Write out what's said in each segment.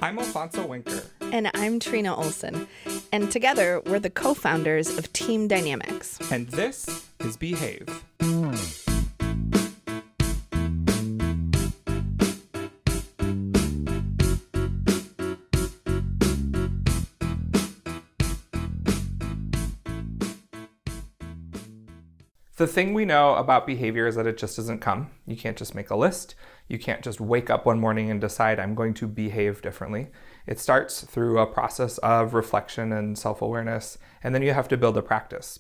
I'm Alfonso Winker. And I'm Trina Olson. And together, we're the co-founders of Team Dynamics. And this is Behave. The thing we know about behavior is that it just doesn't come. You can't just make a list. You can't just wake up one morning and decide I'm going to behave differently. It starts through a process of reflection and self-awareness, and then you have to build a practice.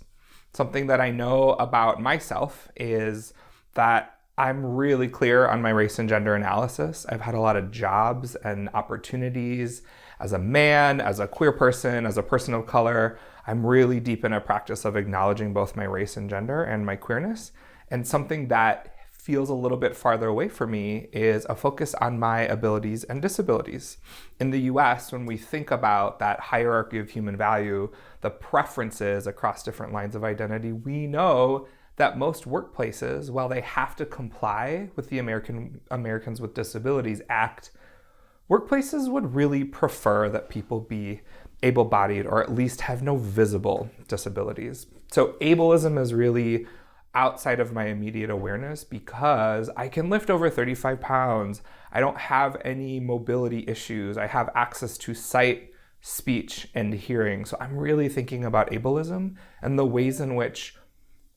Something that I know about myself is that I'm really clear on my race and gender analysis. I've had a lot of jobs and opportunities as a man, as a queer person, as a person of color. I'm really deep in a practice of acknowledging both my race and gender and my queerness. And something that feels a little bit farther away for me is a focus on my abilities and disabilities. In the US, when we think about that hierarchy of human value, the preferences across different lines of identity, we know that most workplaces, while they have to comply with the Americans with Disabilities Act, workplaces would really prefer that people be able-bodied or at least have no visible disabilities. So ableism is really outside of my immediate awareness because I can lift over 35 pounds. I don't have any mobility issues. I have access to sight, speech, and hearing. So I'm really thinking about ableism and the ways in which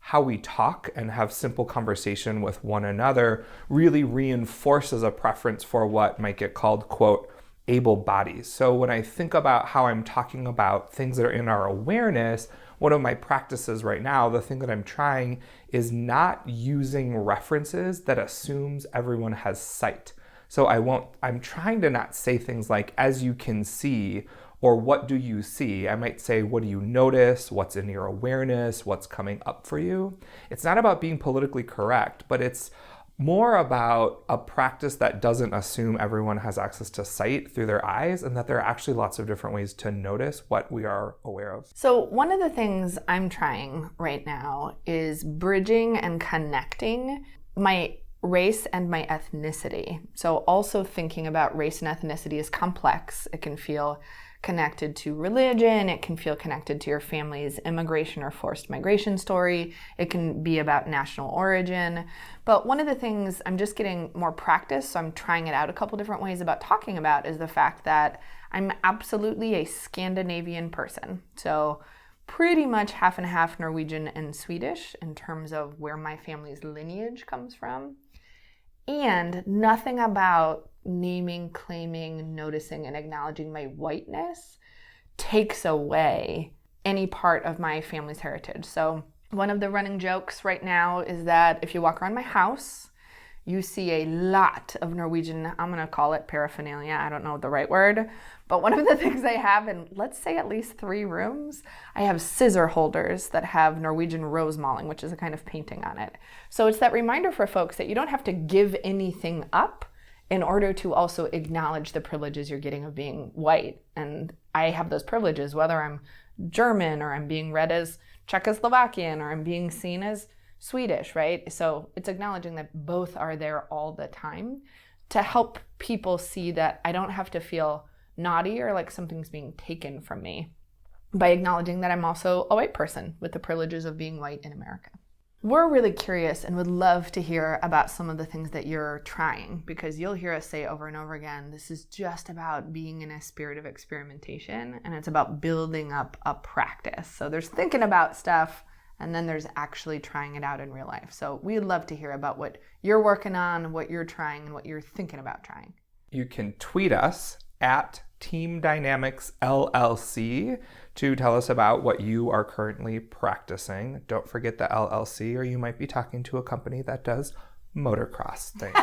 how we talk and have simple conversation with one another really reinforces a preference for what might get called, quote, able bodies. So when I think about how I'm talking about things that are in our awareness, one of my practices right now, the thing that I'm trying is not using references that assumes everyone has sight. So I'm trying to not say things like, as you can see, or what do you see? I might say, what do you notice? What's in your awareness? What's coming up for you? It's not about being politically correct, but it's more about a practice that doesn't assume everyone has access to sight through their eyes and that there are actually lots of different ways to notice what we are aware of. So one of the things I'm trying right now is bridging and connecting my race and my ethnicity. So also thinking about race and ethnicity is complex. It can feel connected to religion, it can feel connected to your family's immigration or forced migration story, it can be about national origin. But one of the things I'm just getting more practice, so I'm trying it out a couple different ways about talking about, is the fact that I'm absolutely a Scandinavian person. So pretty much half and half Norwegian and Swedish in terms of where my family's lineage comes from. And nothing about naming, claiming, noticing, and acknowledging my whiteness takes away any part of my family's heritage. So one of the running jokes right now is that if you walk around my house, you see a lot of Norwegian, I'm going to call it paraphernalia, I don't know the right word, but one of the things I have in, let's say, at least 3 rooms, I have scissor holders that have Norwegian rose mauling, which is a kind of painting on it. So it's that reminder for folks that you don't have to give anything up in order to also acknowledge the privileges you're getting of being white. And I have those privileges, whether I'm German or I'm being read as Czechoslovakian or I'm being seen as Swedish, right? So it's acknowledging that both are there all the time to help people see that I don't have to feel naughty or like something's being taken from me by acknowledging that I'm also a white person with the privileges of being white in America. We're really curious and would love to hear about some of the things that you're trying, because you'll hear us say over and over again, this is just about being in a spirit of experimentation, and it's about building up a practice. So there's thinking about stuff, and then there's actually trying it out in real life. So we'd love to hear about what you're working on, what you're trying, and what you're thinking about trying. You can tweet us at Team Dynamics LLC to tell us about what you are currently practicing. Don't forget the LLC, or you might be talking to a company that does motocross things.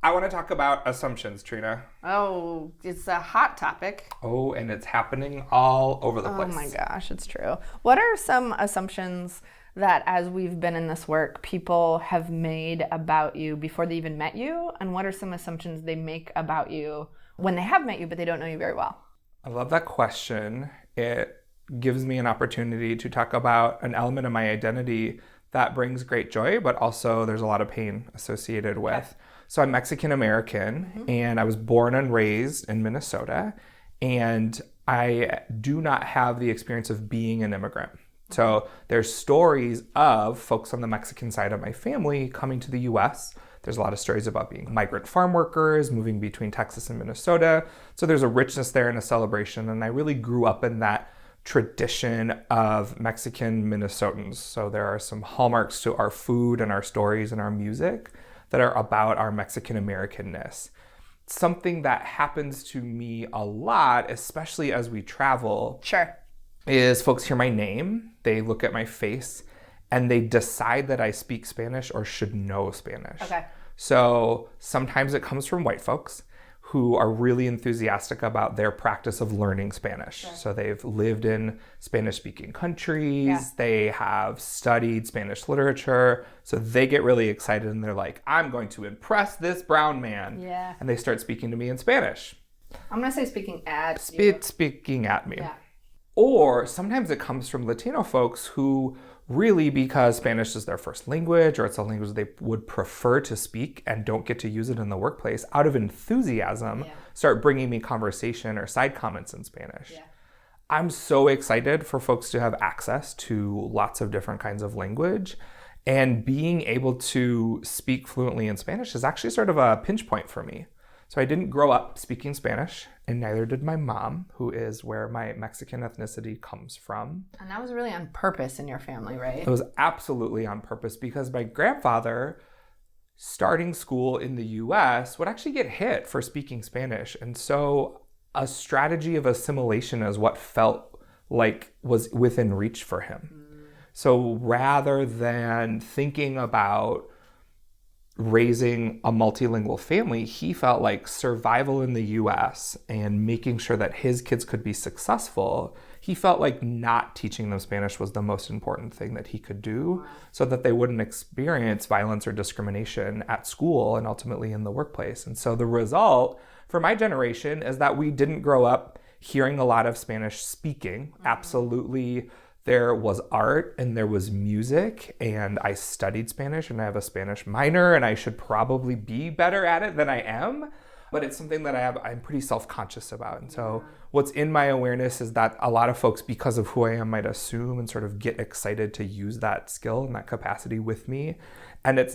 I want to talk about assumptions, Trina. Oh, it's a hot topic. Oh, and it's happening all over the place. Oh my gosh, it's true. What are some assumptions that, as we've been in this work, people have made about you before they even met you? And what are some assumptions they make about you when they have met you, but they don't know you very well? I love that question. It gives me an opportunity to talk about an element of my identity that brings great joy, but also there's a lot of pain associated with. Okay. So I'm Mexican American, and I was born and raised in Minnesota, and I do not have the experience of being an immigrant. So there's stories of folks on the Mexican side of my family coming to the US. There's a lot of stories about being migrant farm workers, moving between Texas and Minnesota. So there's a richness there and a celebration, and I really grew up in that tradition of Mexican Minnesotans. So there are some hallmarks to our food and our stories and our music that are about our Mexican Americanness. Something that happens to me a lot, especially as we travel, Sure. is folks hear my name, they look at my face, and they decide that I speak Spanish or should know Spanish. Okay. So sometimes it comes from white folks who are really enthusiastic about their practice of learning Spanish. Sure. So they've lived in Spanish-speaking countries, Yeah. they have studied Spanish literature, so they get really excited and they're like, I'm going to impress this brown man. Yeah. And they start speaking to me in Spanish. I'm going to say speaking at you. Speaking at me. Yeah. Or sometimes it comes from Latino folks who really, because Spanish is their first language or it's a language they would prefer to speak and don't get to use it in the workplace, out of enthusiasm, start bringing me conversation or side comments in Spanish. Yeah. I'm so excited for folks to have access to lots of different kinds of language. And being able to speak fluently in Spanish is actually sort of a pinch point for me. So I didn't grow up speaking Spanish, and neither did my mom, who is where my Mexican ethnicity comes from. And that was really on purpose in your family, right? It was absolutely on purpose because my grandfather, starting school in the US, would actually get hit for speaking Spanish. And so a strategy of assimilation is what felt like was within reach for him. So rather than thinking about raising a multilingual family, he felt like survival in the US and making sure that his kids could be successful, he felt like not teaching them Spanish was the most important thing that he could do so that they wouldn't experience violence or discrimination at school and ultimately in the workplace. And so the result for my generation is that we didn't grow up hearing a lot of Spanish speaking. Absolutely. There was art and there was music, and I studied Spanish and I have a Spanish minor, and I should probably be better at it than I am, but it's something that I'm pretty self-conscious about. And so what's in my awareness is that a lot of folks, because of who I am, might assume and sort of get excited to use that skill and that capacity with me. And it's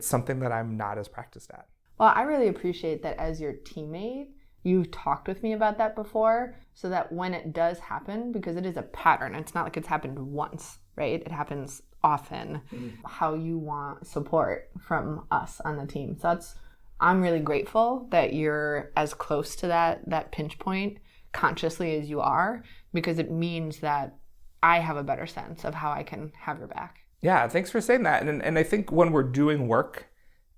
something that I'm not as practiced at. Well, I really appreciate that as your teammate, you've talked with me about that before, so that when it does happen, because it is a pattern, it's not like it's happened once, right? It happens often, how you want support from us on the team. So I'm really grateful that you're as close to that pinch point consciously as you are, because it means that I have a better sense of how I can have your back. Yeah, thanks for saying that. And I think when we're doing work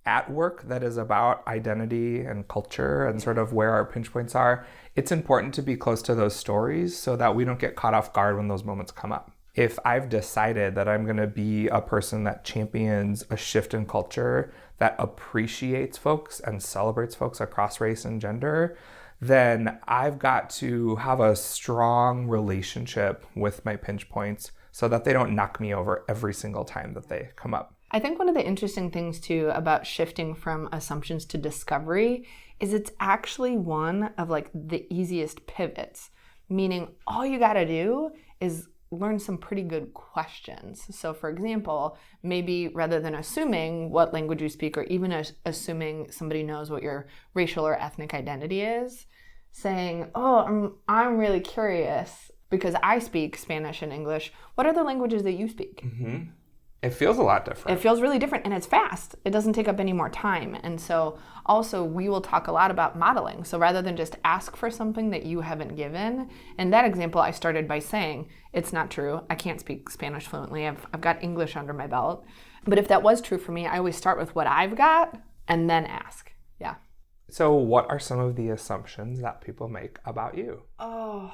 that is about identity and culture and sort of where our pinch points are, it's important to be close to those stories so that we don't get caught off guard when those moments come up. If I've decided that I'm going to be a person that champions a shift in culture that appreciates folks and celebrates folks across race and gender, then I've got to have a strong relationship with my pinch points so that they don't knock me over every single time that they come up. I think one of the interesting things too about shifting from assumptions to discovery is it's actually one of like the easiest pivots, meaning all you got to do is learn some pretty good questions. So for example, maybe rather than assuming what language you speak or even assuming somebody knows what your racial or ethnic identity is, saying, oh, I'm really curious because I speak Spanish and English. What are the languages that you speak? Mm-hmm. It feels a lot different. It feels really different, and it's fast. It doesn't take up any more time. And so also we will talk a lot about modeling. So rather than just ask for something that you haven't given, in that example, I started by saying, it's not true. I can't speak Spanish fluently. I've got English under my belt. But if that was true for me, I always start with what I've got and then ask. Yeah. So what are some of the assumptions that people make about you? Oh,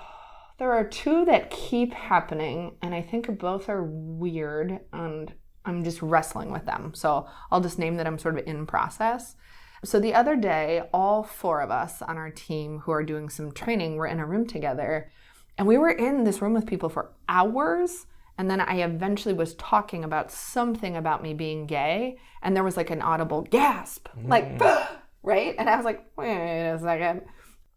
there are two that keep happening, and I think both are weird, and I'm just wrestling with them. So I'll just name that I'm sort of in process. So the other day, all four of us on our team who are doing some training were in a room together, And we were in this room with people for hours. And then I eventually was talking about something about me being gay. And there was like an audible gasp, like, right? And I was like, wait a second.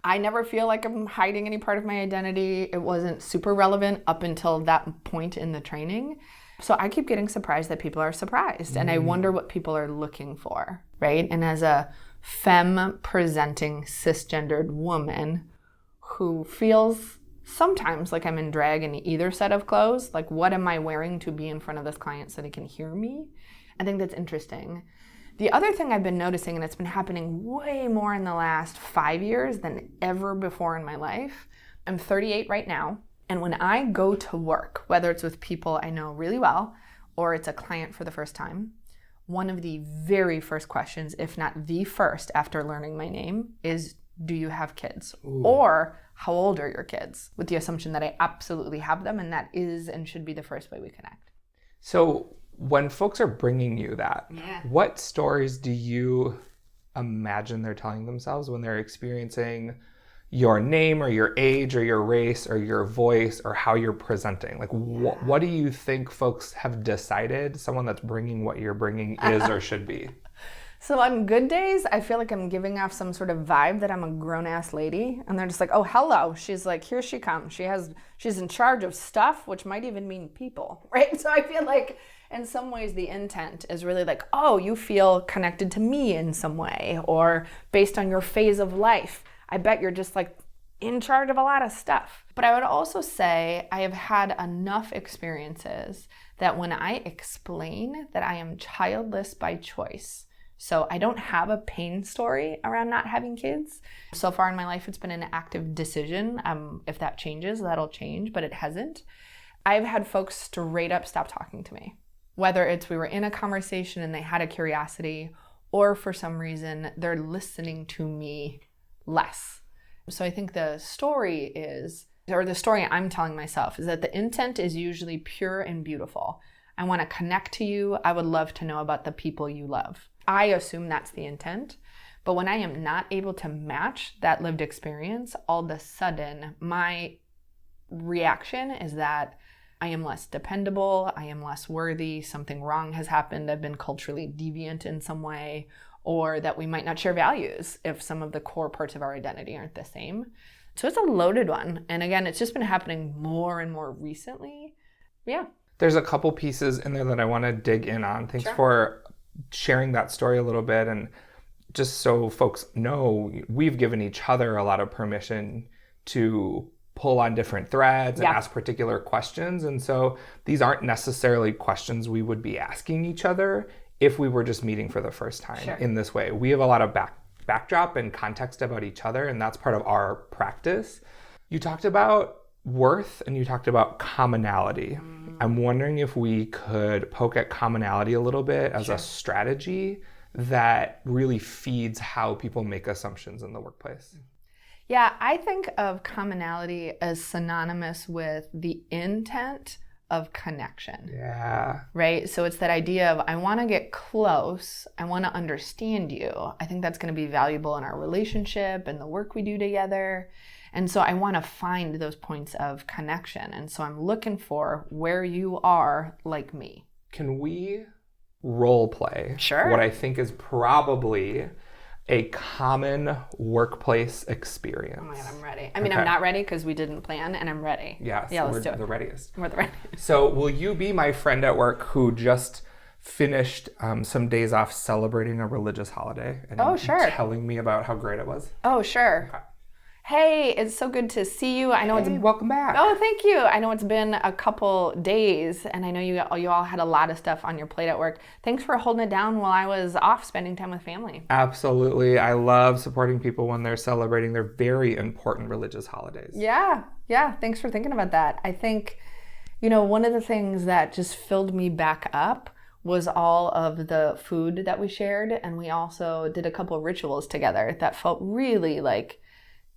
I never feel like I'm hiding any part of my identity. It wasn't super relevant up until that point in the training. So I keep getting surprised that people are surprised. And I wonder what people are looking for, right? And as a femme-presenting cisgendered woman who feels sometimes like I'm in drag in either set of clothes, like what am I wearing to be in front of this client so they can hear me? I think that's interesting. The other thing I've been noticing, and it's been happening way more in the last 5 years than ever before in my life. I'm 38 right now, and when I go to work, whether it's with people I know really well or it's a client for the first time, one of the very first questions, if not the first after learning my name, is, do you have kids? Ooh. Or how old are your kids? With the assumption that I absolutely have them, and that is and should be the first way we connect. So when folks are bringing you that, what stories do you imagine they're telling themselves when they're experiencing your name or your age or your race or your voice or how you're presenting? Like, what do you think folks have decided someone that's bringing what you're bringing is or should be? So on good days, I feel like I'm giving off some sort of vibe that I'm a grown-ass lady. And they're just like, oh, hello. She's like, here she comes. She's in charge of stuff, which might even mean people, right? So I feel like in some ways the intent is really like, oh, you feel connected to me in some way, or based on your phase of life. I bet you're just like in charge of a lot of stuff. But I would also say I have had enough experiences that when I explain that I am childless by choice, so I don't have a pain story around not having kids. So far in my life, it's been an active decision. If that changes, that'll change, but it hasn't. I've had folks straight up stop talking to me. Whether it's we were in a conversation and they had a curiosity, or for some reason, they're listening to me less. So I think the story is, or the story I'm telling myself, is that the intent is usually pure and beautiful. I want to connect to you. I would love to know about the people you love. I assume that's the intent. But when I am not able to match that lived experience, all of a sudden, my reaction is that I am less dependable, I am less worthy, something wrong has happened, I've been culturally deviant in some way, or that we might not share values if some of the core parts of our identity aren't the same. So it's a loaded one. And again, it's just been happening more and more recently. Yeah. There's a couple pieces in there that I want to dig in on. Thanks for sharing that story a little bit. And just so folks know, we've given each other a lot of permission to pull on different threads and ask particular questions. And so these aren't necessarily questions we would be asking each other if we were just meeting for the first time in this way. We have a lot of backdrop and context about each other, and that's part of our practice. You talked about worth and you talked about commonality. I'm wondering if we could poke at commonality a little bit as a strategy that really feeds how people make assumptions in the workplace. Yeah, I think of commonality as synonymous with the intent of connection. Yeah. Right? So it's that idea of I want to get close. I want to understand you. I think that's going to be valuable in our relationship and the work we do together. And so I want to find those points of connection. And so I'm looking for where you are like me. Can we role play Sure. what I think is probably a common workplace experience? Oh my God, I'm ready. I mean, I'm not ready because we didn't plan, and I'm ready. Yes, yeah, let's we're do it. the readiest. We're the readiest. So will you be my friend at work who just finished some days off celebrating a religious holiday and sure. telling me about how great it was? Oh, sure. Okay. Hey, it's so good to see you. I know welcome back. Oh, thank you. I know it's been a couple days, and I know you all had a lot of stuff on your plate at work. Thanks for holding it down while I was off spending time with family. Absolutely. I love supporting people when they're celebrating their very important religious holidays. Yeah. Thanks for thinking about that. I think, one of the things that just filled me back up was all of the food that we shared, and we also did a couple of rituals together that felt really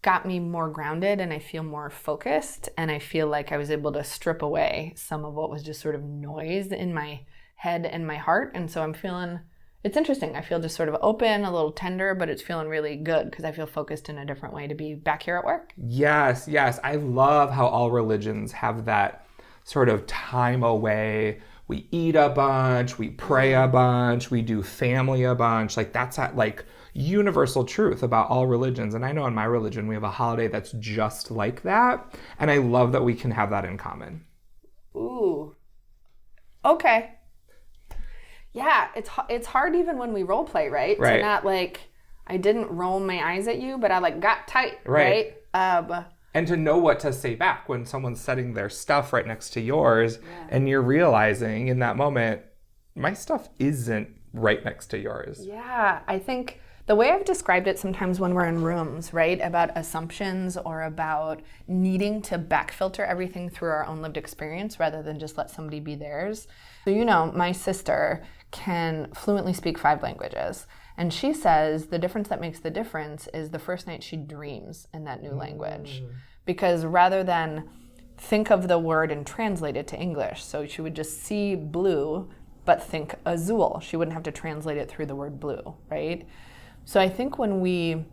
got me more grounded, and I feel more focused, and I feel like I was able to strip away some of what was just sort of noise in my head and my heart. And so I'm feeling It's interesting. I feel just sort of open, a little tender, but it's feeling really good because I feel focused in a different way to be back here at work. Yes, yes. I love how all religions have that sort of time away. We eat a bunch, we pray a bunch, we do family a bunch. Like that's that like universal truth about all religions. And I know in my religion we have a holiday that's just like that. And I love that we can have that in common. Ooh. Okay. Yeah, it's hard even when we role play, right? Right. To not like, I didn't roll my eyes at you, but I like got tight, right? And to know what to say back when someone's setting their stuff right next to yours and you're realizing in that moment, my stuff isn't right next to yours. Yeah, I think the way I've described it sometimes when we're in rooms, right, about assumptions or about needing to back filter everything through our own lived experience rather than just let somebody be theirs. So, you know, my sister can fluently speak 5 languages. And she says the difference that makes the difference is the first night she dreams in that new language. Because rather than think of the word and translate it to English, so she would just see blue, but think azul. She wouldn't have to translate it through the word blue, right? So I think when we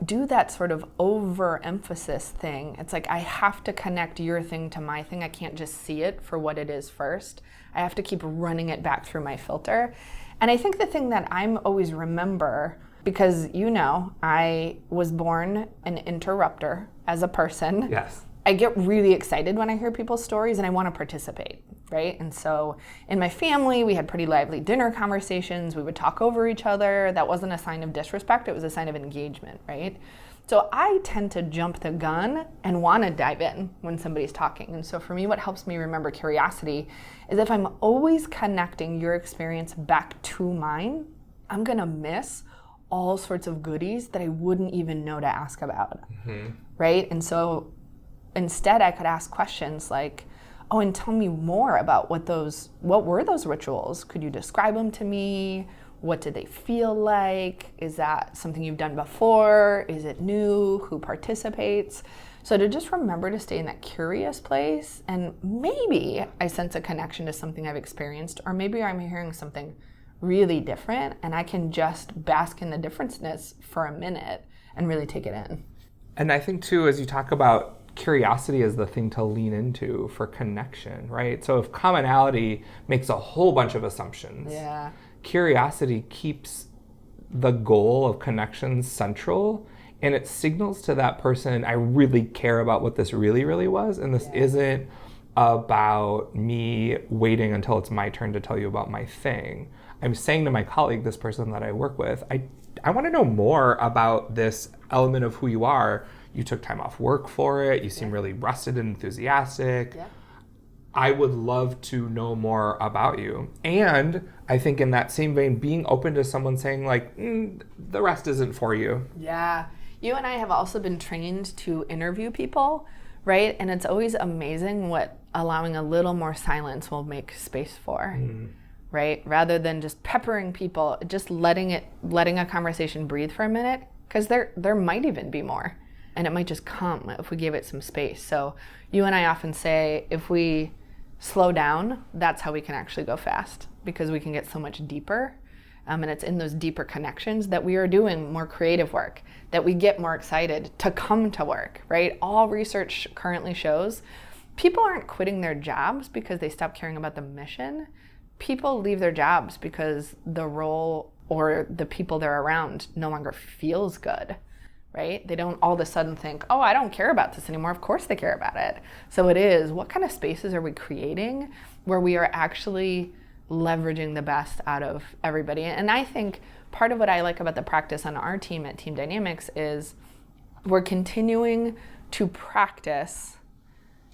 do that sort of overemphasis thing, it's like I have to connect your thing to my thing. I can't just see it for what it is first. I have to keep running it back through my filter. And I think the thing that I'm always remember, because you know, I was born an interrupter as a person. Yes. I get really excited when I hear people's stories and I want to participate, right? And so in my family, we had pretty lively dinner conversations. We would talk over each other. That wasn't a sign of disrespect. It was a sign of engagement, right? So I tend to jump the gun and want to dive in when somebody's talking. And so for me, what helps me remember curiosity is if I'm always connecting your experience back to mine, I'm going to miss all sorts of goodies that I wouldn't even know to ask about, right? And so instead, I could ask questions like, oh, and tell me more about what were those rituals? Could you describe them to me? What did they feel like? Is that something you've done before? Is it new? Who participates? So to just remember to stay in that curious place, and maybe I sense a connection to something I've experienced, or maybe I'm hearing something really different, and I can just bask in the differenceness for a minute and really take it in. And I think too, as you talk about curiosity is the thing to lean into for connection, right? So if commonality makes a whole bunch of assumptions, curiosity keeps the goal of connection central, and it signals to that person, I really care about what this really, really was, and this isn't about me waiting until it's my turn to tell you about my thing. I'm saying to my colleague, this person that I work with, I want to know more about this element of who you are. You took time off work for it. You seem really rested and enthusiastic. Yeah. I would love to know more about you. And I think in that same vein, being open to someone saying like, the rest isn't for you. Yeah. You and I have also been trained to interview people, right? And it's always amazing what allowing a little more silence will make space for, right? Rather than just peppering people, just letting a conversation breathe for a minute, because there might even be more. And it might just come if we give it some space. So you and I often say, if we slow down, that's how we can actually go fast, because we can get so much deeper. And it's in those deeper connections that we are doing more creative work, that we get more excited to come to work, right? All research currently shows people aren't quitting their jobs because they stop caring about the mission. People leave their jobs because the role or the people they're around no longer feels good. Right? They don't all of a sudden think, oh, I don't care about this anymore. Of course they care about it. So it is, what kind of spaces are we creating where we are actually leveraging the best out of everybody? And I think part of what I like about the practice on our team at Team Dynamics is we're continuing to practice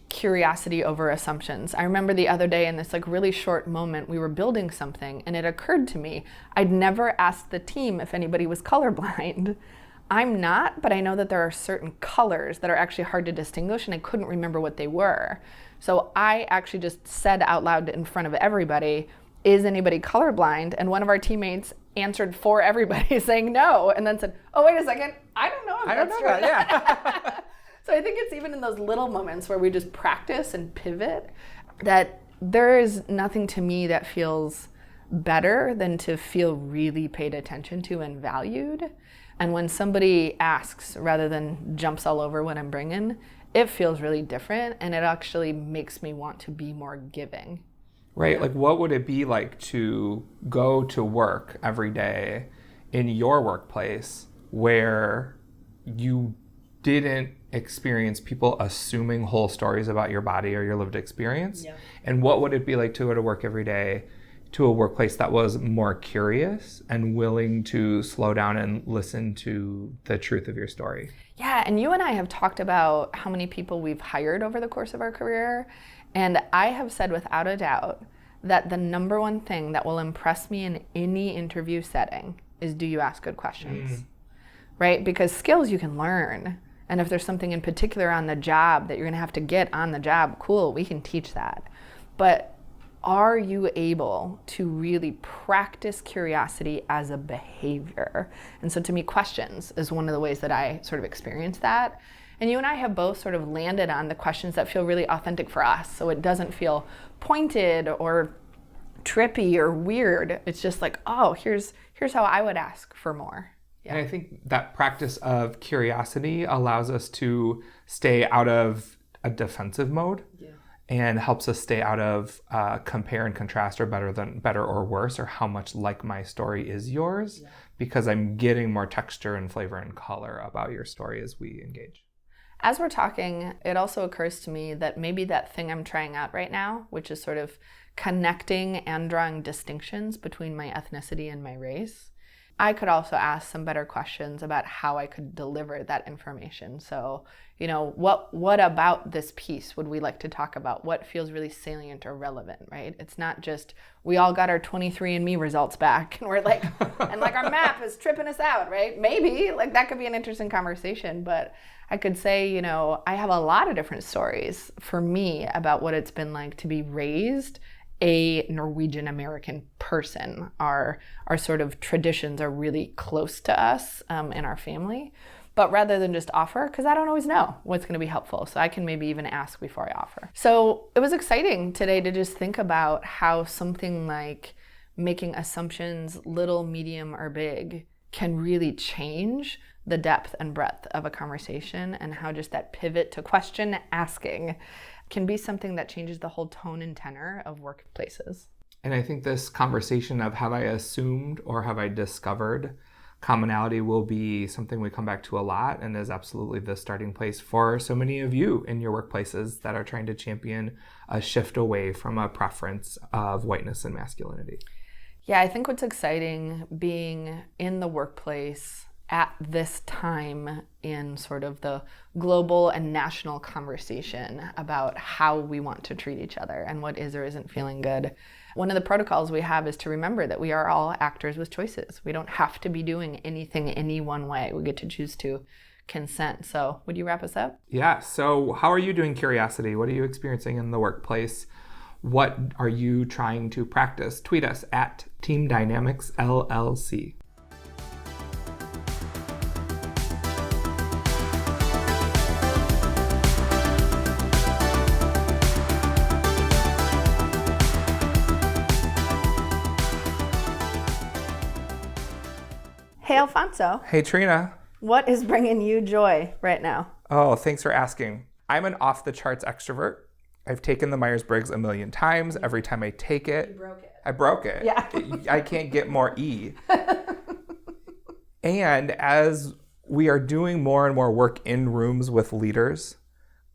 curiosity over assumptions. I remember the other day in this like really short moment, we were building something and it occurred to me, I'd never asked the team if anybody was colorblind. I'm not, but I know that there are certain colors that are actually hard to distinguish, and I couldn't remember what they were. So I actually just said out loud in front of everybody, is anybody colorblind? And one of our teammates answered for everybody saying no, and then said, oh, wait a second, I don't know if that's true. Yeah. So I think it's even in those little moments where we just practice and pivot that there is nothing to me that feels better than to feel really paid attention to and valued. And when somebody asks rather than jumps all over what I'm bringing, it feels really different, and it actually makes me want to be more giving. Right. Like, what would it be like to go to work every day in your workplace where you didn't experience people assuming whole stories about your body or your lived experience? Yeah. And what would it be like to go to work every day to a workplace that was more curious and willing to slow down and listen to the truth of your story? Yeah, and you and I have talked about how many people we've hired over the course of our career, and I have said without a doubt that the number one thing that will impress me in any interview setting is, do you ask good questions? Right? Because skills you can learn. And if there's something in particular on the job that you're going to have to get on the job, cool, we can teach that. But are you able to really practice curiosity as a behavior? And so to me, questions is one of the ways that I sort of experience that. And you and I have both sort of landed on the questions that feel really authentic for us. So it doesn't feel pointed or trippy or weird. It's just like, oh, here's how I would ask for more. Yeah. And I think that practice of curiosity allows us to stay out of a defensive mode. Yeah. And helps us stay out of compare and contrast, or better or worse, or how much like my story is yours, because I'm getting more texture and flavor and color about your story as we engage. As we're talking, it also occurs to me that maybe that thing I'm trying out right now, which is sort of connecting and drawing distinctions between my ethnicity and my race, I could also ask some better questions about how I could deliver that information. So, what about this piece would we like to talk about? What feels really salient or relevant, right? It's not just we all got our 23andMe results back and we're like, and our map is tripping us out, right? Maybe that could be an interesting conversation, but I could say, I have a lot of different stories for me about what it's been like to be raised a Norwegian American person. Our sort of traditions are really close to us in our family. But rather than just offer, because I don't always know what's going to be helpful, so I can maybe even ask before I offer. So it was exciting today to just think about how something like making assumptions, little, medium, or big, can really change the depth and breadth of a conversation, and how just that pivot to question asking can be something that changes the whole tone and tenor of workplaces. And I think this conversation of have I assumed or have I discovered commonality will be something we come back to a lot, and is absolutely the starting place for so many of you in your workplaces that are trying to champion a shift away from a preference of whiteness and masculinity. Yeah, I think what's exciting being in the workplace at this time in sort of the global and national conversation about how we want to treat each other and what is or isn't feeling good. One of the protocols we have is to remember that we are all actors with choices. We don't have to be doing anything any one way. We get to choose to consent. So would you wrap us up? Yeah. So how are you doing curiosity? What are you experiencing in the workplace? What are you trying to practice? Tweet us at Team Dynamics LLC. Hey, Alfonso. Hey, Trina. What is bringing you joy right now? Oh, thanks for asking. I'm an off-the-charts extrovert. I've taken the Myers-Briggs a million times. Every time I take it, You broke it. I broke it. Yeah. I can't get more E. And as we are doing more and more work in rooms with leaders,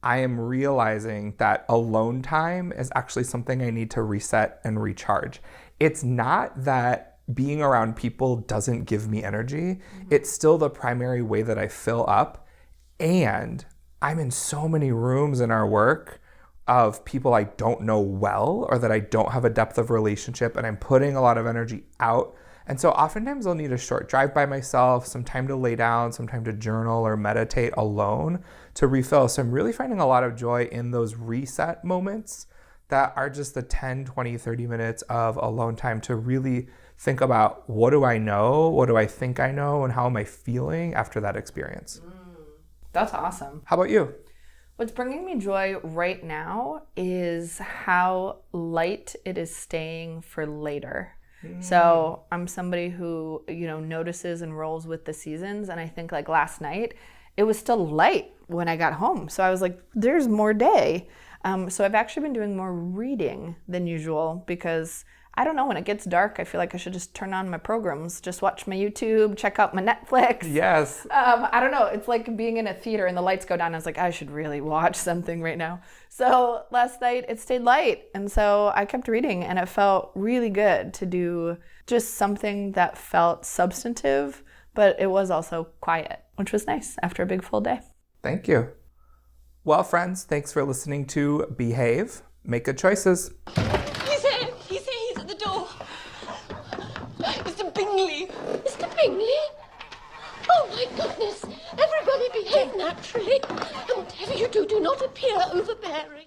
I am realizing that alone time is actually something I need to reset and recharge. It's not that being around people doesn't give me energy. It's still the primary way that I fill up. And I'm in so many rooms in our work of people I don't know well, or that I don't have a depth of relationship, and I'm putting a lot of energy out. And so oftentimes I'll need a short drive by myself, some time to lay down, some time to journal or meditate alone to refill. So I'm really finding a lot of joy in those reset moments that are just the 10, 20, 30 minutes of alone time to really think about, what do I know? What do I think I know? And how am I feeling after that experience? That's awesome. How about you? What's bringing me joy right now is how light it is staying for later. So I'm somebody who, notices and rolls with the seasons. And I think like last night, it was still light when I got home. So I was like, there's more day. So I've actually been doing more reading than usual because I don't know, when it gets dark, I feel like I should just turn on my programs, just watch my YouTube, check out my Netflix. Yes. I don't know. It's like being in a theater and the lights go down. I was like, I should really watch something right now. So last night it stayed light. And so I kept reading and it felt really good to do just something that felt substantive, but it was also quiet, which was nice after a big full day. Thank you. Well, friends, thanks for listening to Behave. Make good choices. He's at the door. Mr. Bingley. Mr. Bingley? Oh, my goodness. Everybody behave naturally. And whatever you do, do not appear overbearing.